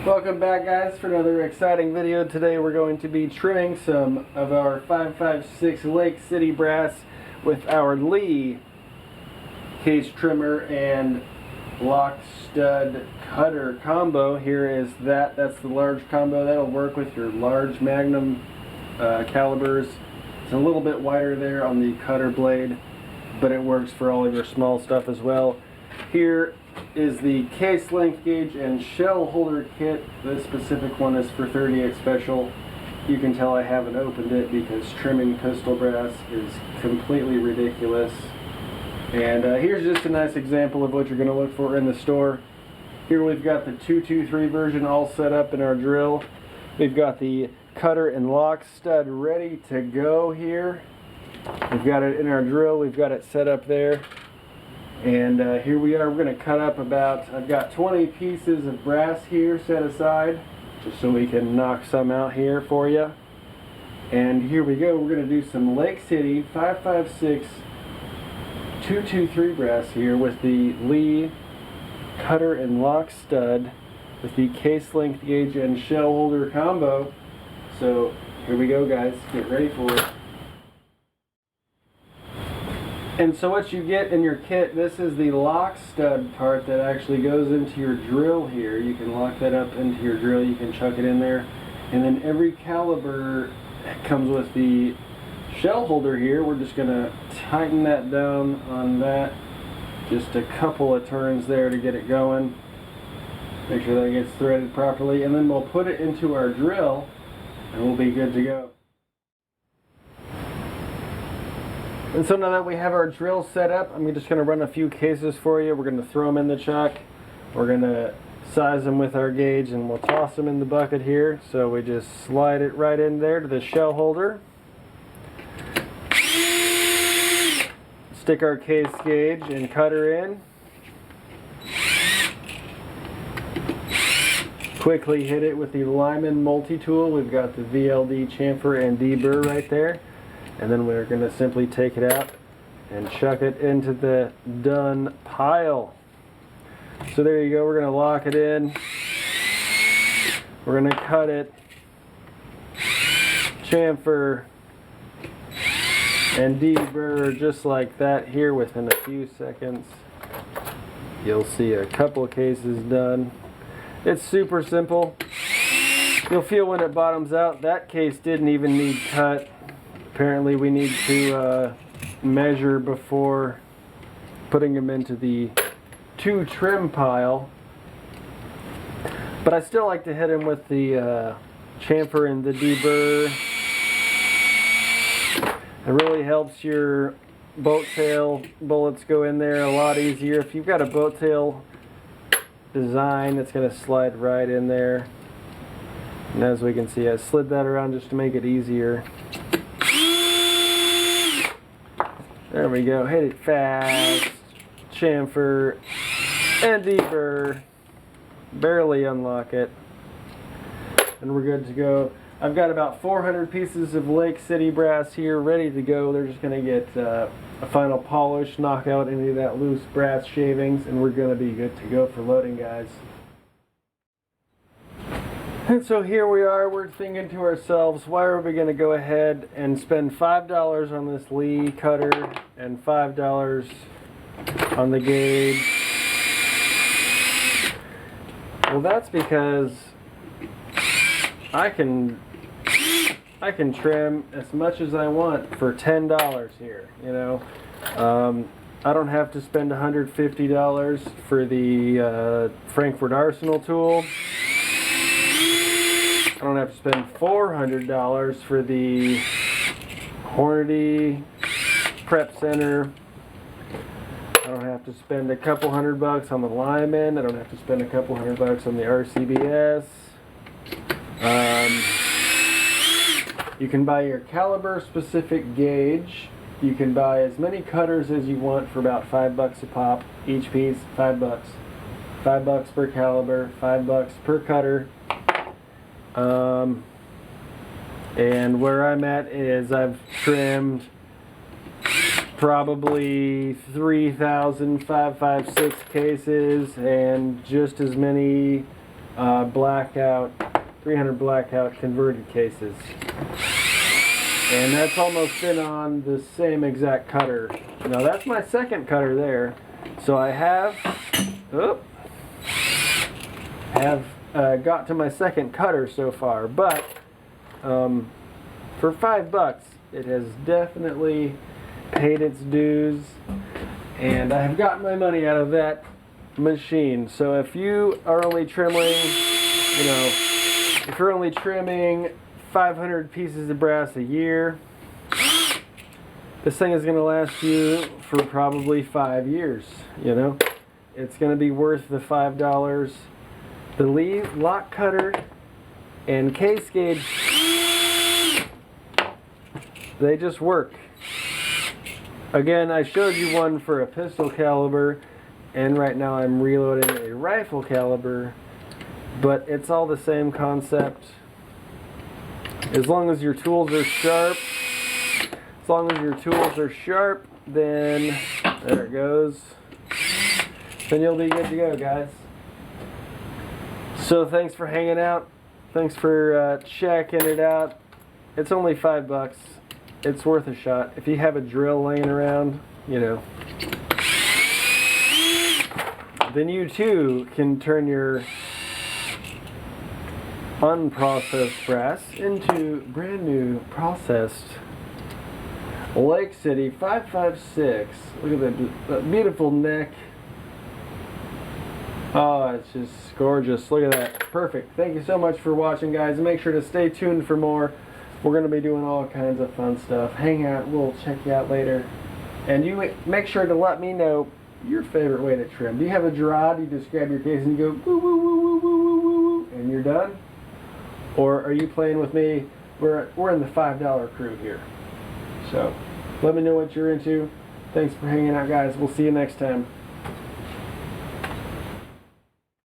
Welcome back, guys, for another exciting video. Today we're going to be trimming some of our 556 Lake City brass with our Lee case trimmer and lock stud cutter combo. Here is that's the large combo. That'll work with your large magnum calibers. It's a little bit wider there on the cutter blade, but it works for all of your small stuff as well. Here is the case length gauge and shell holder kit. This specific one is for 38 special. You can tell I haven't opened it because trimming pistol brass is completely ridiculous. And here's just a nice example of what you're going to look for in the store. Here we've got the 223 version all set up in our drill. We've got the cutter and lock stud ready to go here. We've got it in our drill. We've got it set up there. And here we are. We're going to cut up I've got 20 pieces of brass here set aside, just so we can knock some out here for you. And here we go. We're going to do some Lake City 556 223 brass here with the Lee cutter and lock stud with the case length gauge and shell holder combo. So here we go, guys. Get ready for it. And so what you get in your kit, this is the lock stud part that actually goes into your drill here. You can lock that up into your drill, you can chuck it in there. And then every caliber comes with the shell holder here. We're just going to tighten that down on that. Just a couple of turns there to get it going. Make sure that it gets threaded properly. And then we'll put it into our drill and we'll be good to go. And so now that we have our drill set up, I'm just going to run a few cases for you. We're going to throw them in the chuck. We're going to size them with our gauge and we'll toss them in the bucket here. So we just slide it right in there to the shell holder. Stick our case gauge and cutter in. Quickly hit it with the Lyman multi-tool. We've got the VLD chamfer and deburr right there. And then we're going to simply take it out and chuck it into the done pile. So there you go. We're going to lock it in. We're going to cut it, chamfer, and deburr just like that here within a few seconds. You'll see a couple cases done. It's super simple. You'll feel when it bottoms out, that case didn't even need cut. Apparently we need to measure before putting them into the trim pile. But I still like to hit them with the chamfer and the deburr. It really helps your boat tail bullets go in there a lot easier. If you've got a boat tail design, it's going to slide right in there. And as we can see, I slid that around just to make it easier. There we go. Hit it fast. Chamfer and deburr. Barely unlock it. And we're good to go. I've got about 400 pieces of Lake City brass here ready to go. They're just going to get a final polish, knock out any of that loose brass shavings, and we're going to be good to go for loading, guys. And so here we are, we're thinking to ourselves, why are we going to go ahead and spend $5 on this Lee cutter and $5 on the gauge? Well, that's because I can trim as much as I want for $10 here, you know. I don't have to spend $150 for the Frankfurt Arsenal tool. I don't have to spend $400 for the Hornady Prep Center. I don't have to spend a couple $100 on the Lyman. I don't have to spend a couple $100 on the RCBS. You can buy your caliber specific gauge. You can buy as many cutters as you want for about $5 a pop. Each piece, $5. $5 per caliber, $5 per cutter. And where I'm at is I've trimmed probably 3,000 556 cases and just as many blackout, 300 blackout converted cases. And that's almost been on the same exact cutter. Now that's my second cutter there. So I have got to my second cutter so far, but for $5 it has definitely paid its dues, and I have gotten my money out of that machine. So if you are only trimming, if you're only trimming 500 pieces of brass a year, this thing is going to last you for probably 5 years. It's going to be worth the $5. The Lee lock cutter and case gauge, they just work. Again, I showed you one for a pistol caliber, and right now I'm reloading a rifle caliber, but it's all the same concept. As long as your tools are sharp, then there it goes. Then you'll be good to go, guys. So thanks for hanging out. Thanks for checking it out. It's only $5. It's worth a shot. If you have a drill laying around, then you too can turn your unprocessed brass into brand new processed Lake City 5.56. Look at that beautiful neck. Oh, it's just gorgeous. Look at that. Perfect. Thank you so much for watching, guys. Make sure to stay tuned for more. We're going to be doing all kinds of fun stuff. Hang out. We'll check you out later. And you make sure to let me know your favorite way to trim. Do you have a Gerard? You just grab your case and you go woo woo woo woo woo woo woo woo and you're done? Or are you playing with me? We're in the $5 crew here. So let me know what you're into. Thanks for hanging out, guys. We'll see you next time.